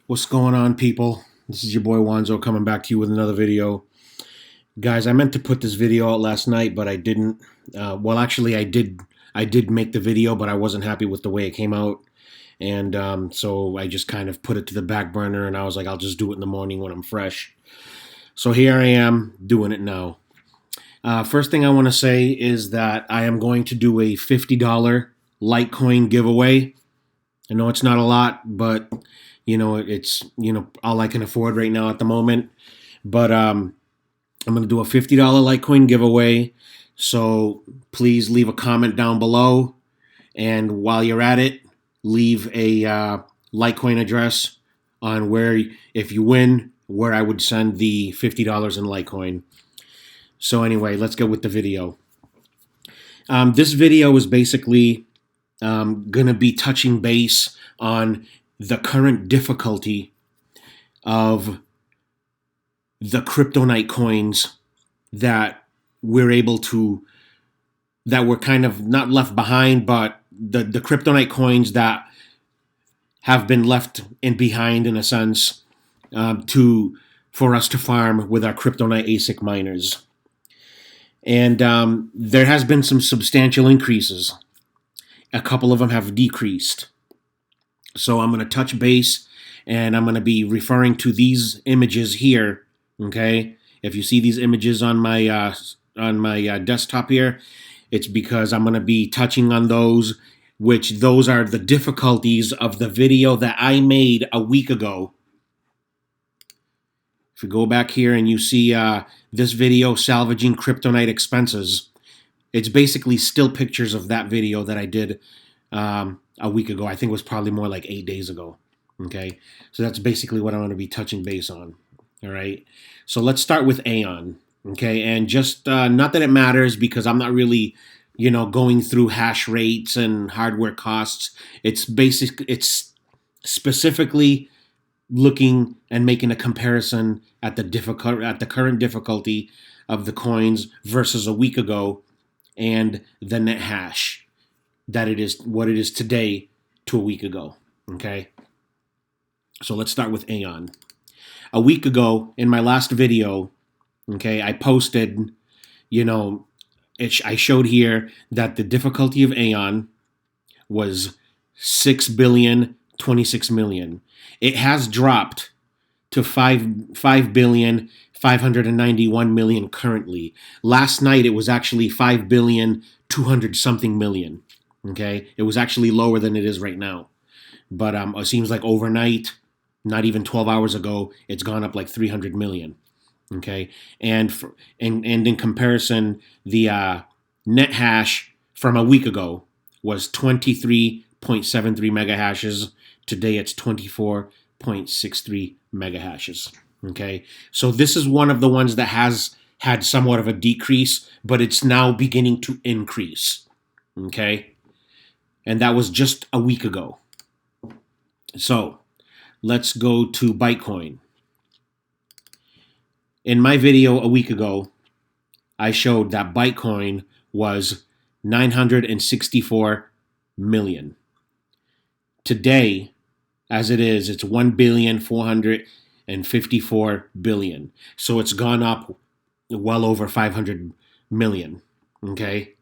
What's going on, people? This is your boy Wanzo coming back to you with another video. Guys, I meant to put this video out last night, but I didn't. Well, actually, I did. I did make the video, but I wasn't happy with the way it came out. And so I just kind of put it to the back burner, and I was like, I'll just do it in the morning when I'm fresh. So here I am doing it now. First thing I want to say is that I am going to do a $50 Litecoin giveaway. I know it's not a lot, but it's all I can afford right now at the moment. But I'm going to do a $50 Litecoin giveaway. So please leave a comment down below, and while you're at it, leave a Litecoin address on where, if you win, where I would send the $50 in Litecoin. So anyway, let's go with the video. This video is basically going to be touching base on the current difficulty of the Cryptonite coins that we're kind of not left behind, but the Cryptonite coins that have been left behind in a sense for us to farm with our Cryptonite ASIC miners. And there has been some substantial increases. A couple of them have decreased. So I'm going to touch base, and I'm going to be referring to these images here. Okay, if you see these images on my desktop here, it's because I'm going to be touching on those, which those are the difficulties of the video that I made a week ago. If you go back here and you see this video, salvaging Cryptonite expenses, it's basically still pictures of that video that I did a week ago. I think it was probably more like 8 days ago. Okay, so that's basically what I'm going to be touching base on. All right, so let's start with Aeon. Okay, and just not that it matters, because I'm not really, going through hash rates and hardware costs. It's specifically looking and making a comparison at the current difficulty of the coins versus a week ago, and the net hash that it is, what it is today to a week ago. Okay, so let's start with Aeon. A week ago, in my last video, okay, I posted, I showed here that the difficulty of Aeon was 6,026,000,000. It has dropped to 5,591,000,000 currently. Last night it was actually 5,200 something million. Okay, it was actually lower than it is right now, but it seems like overnight, not even 12 hours ago, it's gone up like 300 million. Okay, and in comparison, the net hash from a week ago was 23.73 mega hashes. Today it's 24.63 mega hashes. Okay, so this is one of the ones that has had somewhat of a decrease, but it's now beginning to increase. Okay, and that was just a week ago. So let's go to Bitcoin. In my video a week ago, I showed that Bitcoin was 964 million. Today, as it is, it's 1,454,000,000,000. So it's gone up well over 500 million. Okay,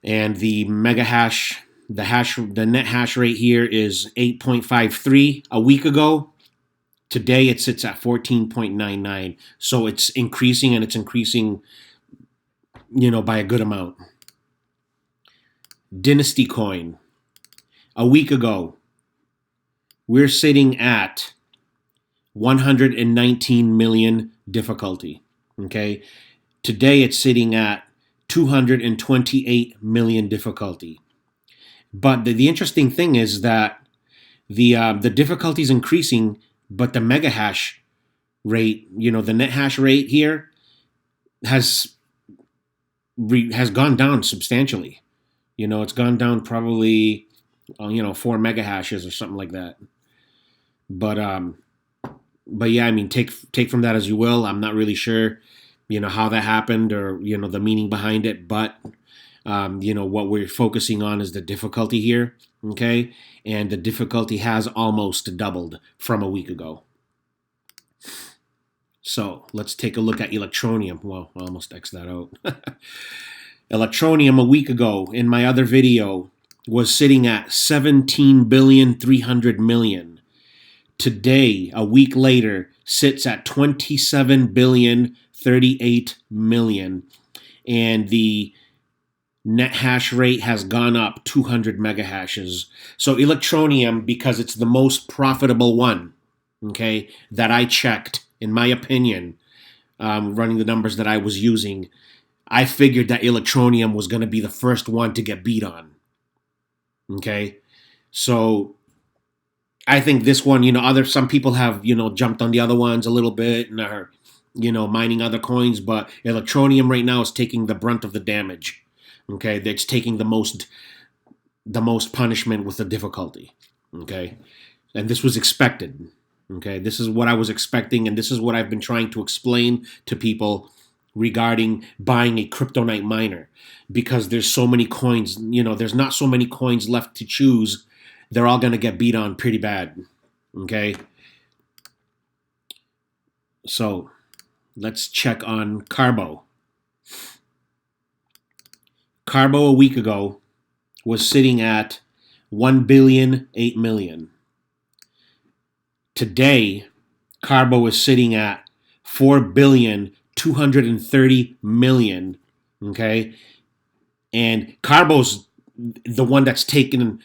and the mega hash, the net hash rate here is 8.53 a week ago. Today it sits at 14.99. So it's increasing, and it's increasing, by a good amount. Dynasty Coin. A week ago, we're sitting at 119 million difficulty. Okay. Today it's sitting at 228 million difficulty. But the interesting thing is that the difficulty is increasing, but the mega hash rate, the net hash rate here has gone down substantially. It's gone down probably 4 mega hashes or something like that. But yeah, I mean, take from that as you will. I'm not really sure, how that happened, or the meaning behind it. But What we're focusing on is the difficulty here, okay? And the difficulty has almost doubled from a week ago. So let's take a look at Electroneum. Well, I almost X that out. Electroneum a week ago in my other video was sitting at 17,300,000,000. Today, a week later, sits at 27,038,000,000. And the net hash rate has gone up 200 megahashes. So Electroneum, because it's the most profitable one, okay, that I checked, in my opinion, running the numbers that I was using, I figured that Electroneum was going to be the first one to get beat on. Okay, so I think this one, some people have, jumped on the other ones a little bit and are, mining other coins, but Electroneum right now is taking the brunt of the damage. Okay, it's taking the most punishment with the difficulty. Okay, and this was expected. Okay, this is what I was expecting, and this is what I've been trying to explain to people regarding buying a Cryptonite miner, because there's so many coins. There's not so many coins left to choose. They're all going to get beat on pretty bad. Okay, so let's check on Carbo. Carbo a week ago was sitting at 1,008,000,000. Today, Carbo is sitting at 4,230,000,000. Okay, and Carbo's the one that's taken.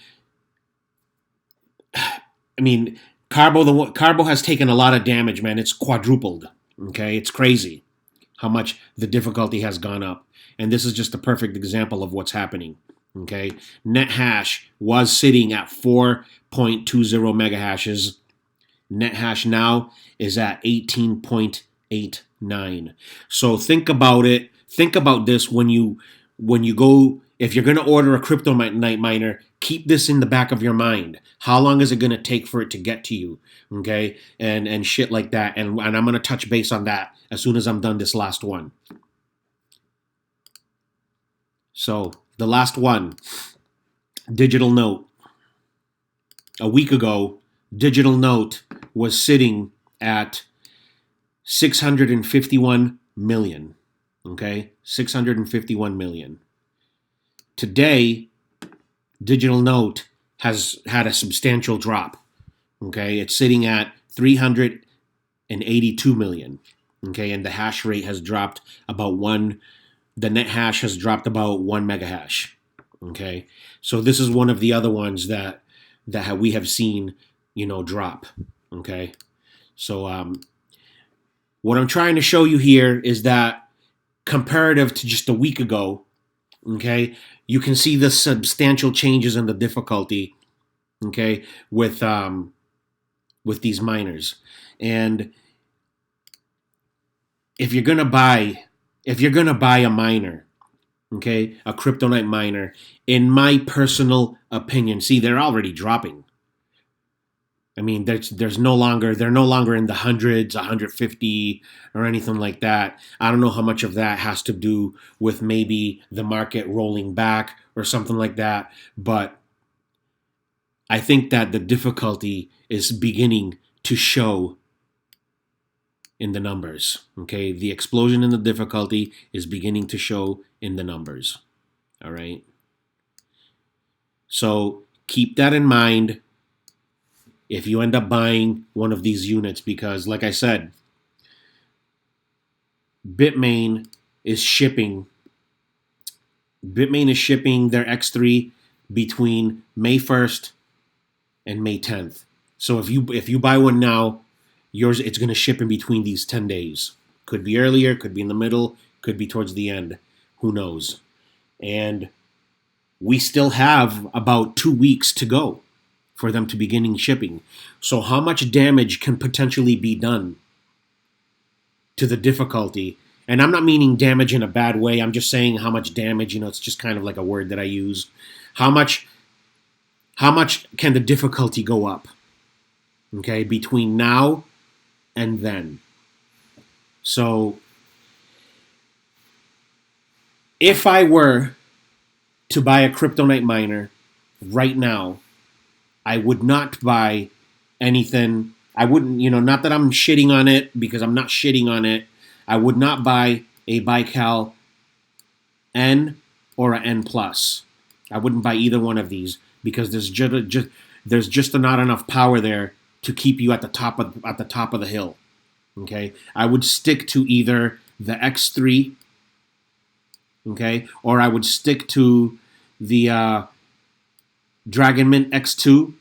I mean, Carbo has taken a lot of damage, man. It's quadrupled. Okay, it's crazy how much the difficulty has gone up. And this is just a perfect example of what's happening. Okay, net hash was sitting at 4.20 megahashes. Net hash now is at 18.89. So think about it. Think about this when you go. If you're going to order a Cryptonite miner, keep this in the back of your mind. How long is it going to take for it to get to you? Okay, and shit like that. And I'm going to touch base on that as soon as I'm done this last one. So the last one, Digital Note. A week ago, Digital Note was sitting at 651 million. Okay, 651 million. Today, Digital Note has had a substantial drop. Okay, it's sitting at 382 million. Okay, and the hash rate has dropped about the net hash has dropped about 1 megahash. Okay, so this is one of the other ones that we have seen, drop. Okay, so what I'm trying to show you here is that comparative to just a week ago, okay, you can see the substantial changes in the difficulty, okay, with these miners. And if you're gonna buy a miner, okay, a Cryptonite miner, in my personal opinion, see, they're already dropping. I mean, they're no longer in the hundreds, 150 or anything like that. I don't know how much of that has to do with maybe the market rolling back or something like that, but I think that the difficulty is beginning to show in the numbers. Okay, the explosion in the difficulty is beginning to show in the numbers. All right. So keep that in mind if you end up buying one of these units, because like I said, Bitmain is shipping their X3 between May 1st and May 10th. So if you buy one now, it's going to ship in between these 10 days. Could be earlier, could be in the middle, could be towards the end. Who knows? And we still have about 2 weeks to go for them to begin shipping. So how much damage can potentially be done to the difficulty? And I'm not meaning damage in a bad way. I'm just saying how much damage, it's just kind of like a word that I use. How much can the difficulty go up? Okay, between now and then. So if I were to buy a Cryptonite miner right now, I would not buy anything. I wouldn't, not that I'm shitting on it, because I'm not shitting on it. I would not buy a Bical N or a N plus. I wouldn't buy either one of these because there's just not enough power there to keep you at the top of the hill. Okay, I would stick to either the X3, okay, or I would stick to the Dragon Mint X2.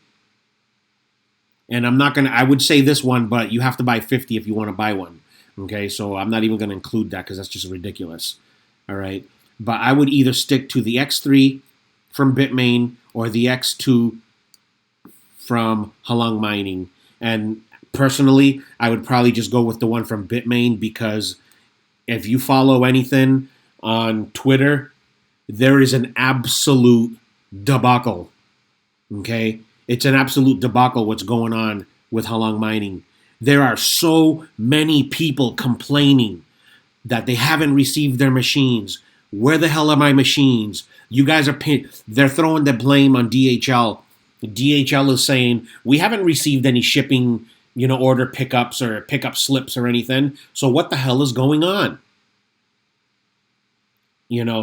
And I would say this one, but you have to buy 50 if you want to buy one. Okay, so I'm not even going to include that because that's just ridiculous. All right, but I would either stick to the X3 from Bitmain or the X2 from Halong Mining. And personally, I would probably just go with the one from Bitmain, because if you follow anything on Twitter, there is an absolute debacle. Okay, it's an absolute debacle what's going on with Halong Mining. There are so many people complaining that they haven't received their machines. Where the hell are my machines? You guys they're throwing the blame on DHL. DHL is saying, we haven't received any shipping, order pickups or pickup slips or anything. So what the hell is going on?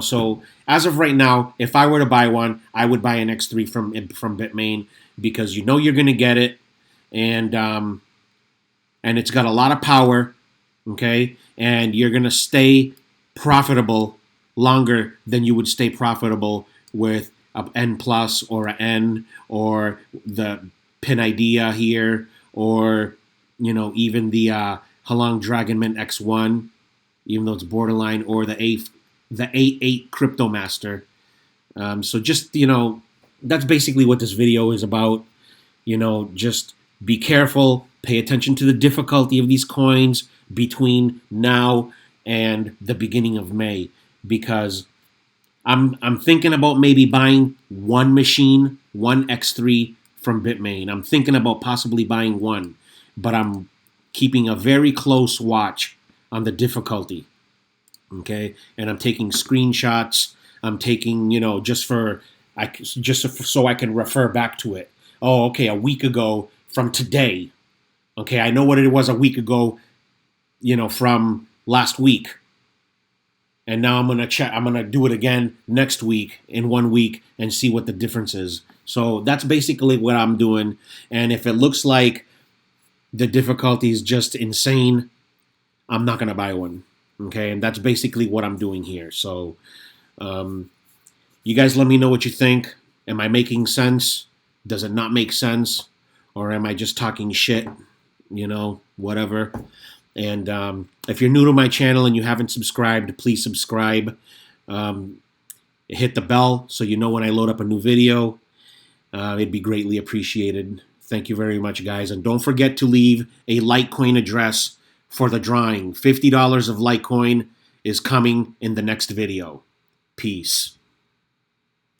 So as of right now, if I were to buy one, I would buy an X3 from Bitmain, because you're going to get it, and it's got a lot of power, okay? And you're going to stay profitable longer than you would stay profitable with a N plus or a N, or the Pin Idea here, or even the Halong Dragon Mint X1, even though it's borderline, or the A8 Crypto Master. So just that's basically what this video is about. Just be careful, pay attention to the difficulty of these coins between now and the beginning of May, because I'm thinking about maybe buying one machine, one X3 from Bitmain. I'm thinking about possibly buying one, but I'm keeping a very close watch on the difficulty. Okay, and I'm taking screenshots. I'm taking, just so I can refer back to it. Oh, okay, a week ago from today. Okay, I know what it was a week ago, from last week. And now I'm gonna do it again next week, in 1 week, and see what the difference is. So that's basically what I'm doing. And if it looks like the difficulty is just insane, I'm not gonna buy one. Okay, and that's basically what I'm doing here. So you guys let me know what you think. Am I making sense? Does it not make sense? Or am I just talking shit? Whatever. And if you're new to my channel and you haven't subscribed, please subscribe. Hit the bell so you know when I load up a new video. It'd be greatly appreciated. Thank you very much, guys. And don't forget to leave a Litecoin address for the drawing. $50 of Litecoin is coming in the next video. Peace.